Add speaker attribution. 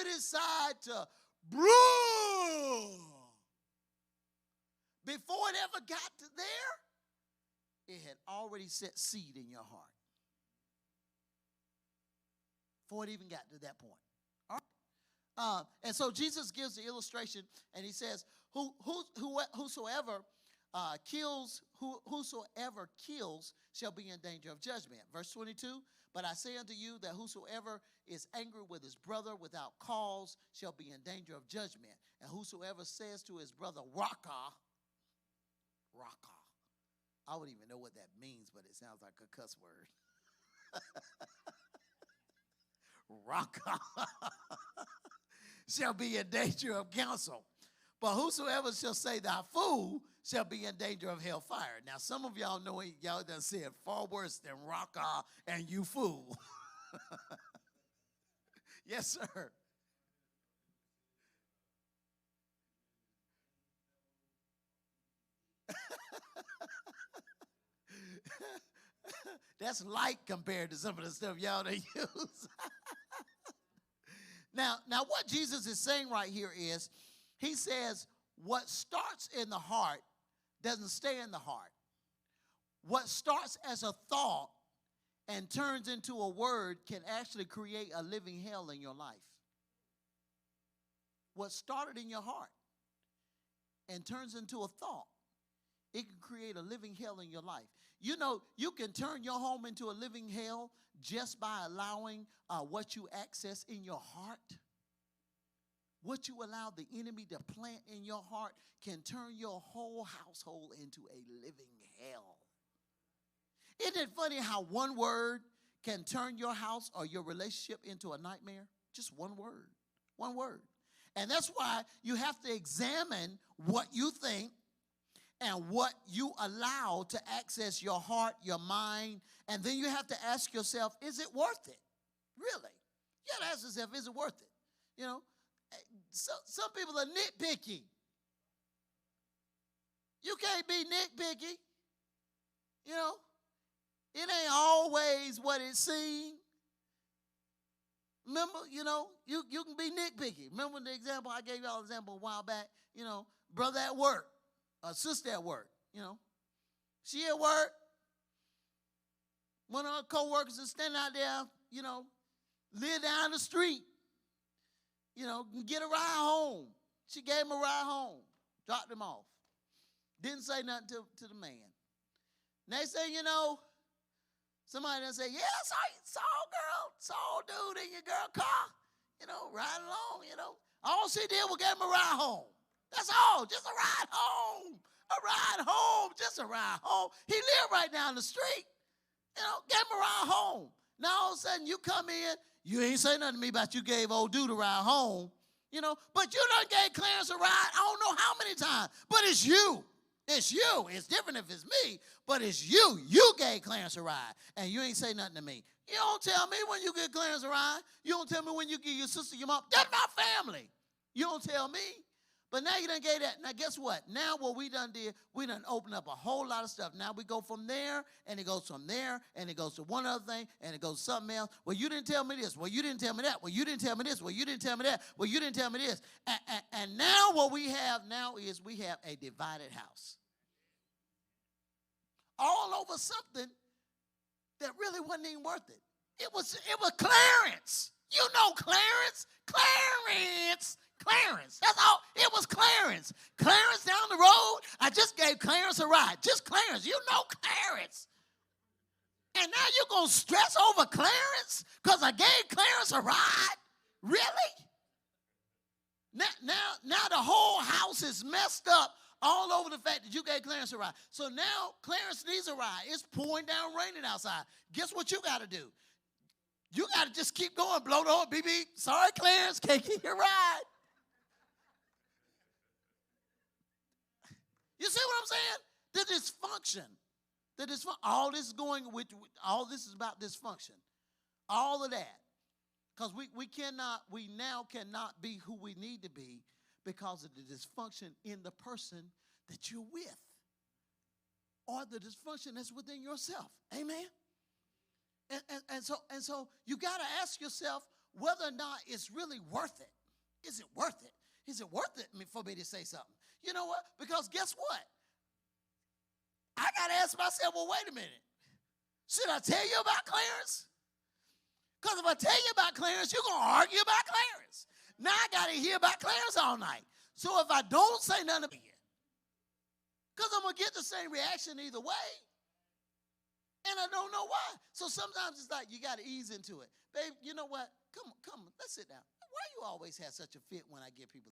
Speaker 1: you decide to brew, before it ever got to there, it had already set seed in your heart. Before it even got to that point. All right? And so Jesus gives the illustration, and he says, whosoever kills shall be in danger of judgment. Verse 22, but I say unto you that whosoever is angry with his brother without cause shall be in danger of judgment. And whosoever says to his brother, Raka, I wouldn't even know what that means, but it sounds like a cuss word. Raka shall be in danger of counsel. But whosoever shall say thou fool shall be in danger of hellfire. Now, some of y'all know y'all done said far worse than Raka and you fool. Yes, sir. That's light compared to some of the stuff y'all done use. Now, what Jesus is saying right here is, he says, what starts in the heart doesn't stay in the heart. What starts as a thought and turns into a word can actually create a living hell in your life. What started in your heart and turns into a thought, it can create a living hell in your life. You know, you can turn your home into a living hell just by allowing what you access in your heart. What you allow the enemy to plant in your heart can turn your whole household into a living hell. Isn't it funny how one word can turn your house or your relationship into a nightmare? Just one word. One word. And that's why you have to examine what you think and what you allow to access your heart, your mind, and then you have to ask yourself, is it worth it? Really? You got to ask yourself, is it worth it? You know, some people are nitpicky. You can't be nitpicky. You know, it ain't always what it seems. Remember, you know, you can be nitpicky. Remember the example I gave y'all an example a while back, you know, brother at work, or sister at work, you know. She at work. One of her co-workers is standing out there, you know, live down the street. You know, get a ride home. She gave him a ride home, dropped him off. Didn't say nothing to the man. Next thing you know, somebody done say, yeah, saw dude in your girl car, you know, riding along, you know. All she did was give him a ride home. That's all, just a ride home. A ride home, just a ride home. He lived right down the street, you know, gave him a ride home. Now all of a sudden you come in, you ain't say nothing to me about you gave old dude a ride home, you know, but you done gave Clarence a ride I don't know how many times, but it's you. It's you. It's different if it's me, but it's you. You gave Clarence a ride, and you ain't say nothing to me. You don't tell me when you give Clarence a ride. You don't tell me when you give your sister, your mom. That's my family. You don't tell me. But now you done gave that. Now guess what? Now what we done did, we done opened up a whole lot of stuff. Now we go from there, and it goes from there, and it goes to one other thing, and it goes to something else. Well, you didn't tell me this. Well, you didn't tell me that. Well, you didn't tell me this. Well, you didn't tell me that. Well, you didn't tell me this. And now what we have now is we have a divided house. All over something that really wasn't even worth it. It was Clarence. You know Clarence. Clarence. That's all. It was Clarence. Clarence down the road. I just gave Clarence a ride. Just Clarence. You know Clarence. And now you're going to stress over Clarence because I gave Clarence a ride? Really? Now the whole house is messed up all over the fact that you gave Clarence a ride. So now Clarence needs a ride. It's pouring down raining outside. Guess what you got to do? You got to just keep going. Blow the horn. Beep, beep. Sorry, Clarence. Can't get your ride. You see what I'm saying? The dysfunction. All this is going with, all this is about dysfunction. All of that. Because we now cannot be who we need to be because of the dysfunction in the person that you're with. Or the dysfunction that's within yourself. Amen? And so you got to ask yourself, whether or not it's really worth it. Is it worth it? Is it worth it for me to say something? You know what? Because guess what? I got to ask myself, well, wait a minute. Should I tell you about Clarence? Because if I tell you about Clarence, you're going to argue about Clarence. Now I got to hear about Clarence all night. So if I don't say nothing about you, because I'm going to get the same reaction either way. And I don't know why. So sometimes it's like you got to ease into it. Babe, you know what? Come, let's sit down. Why you always have such a fit when I give people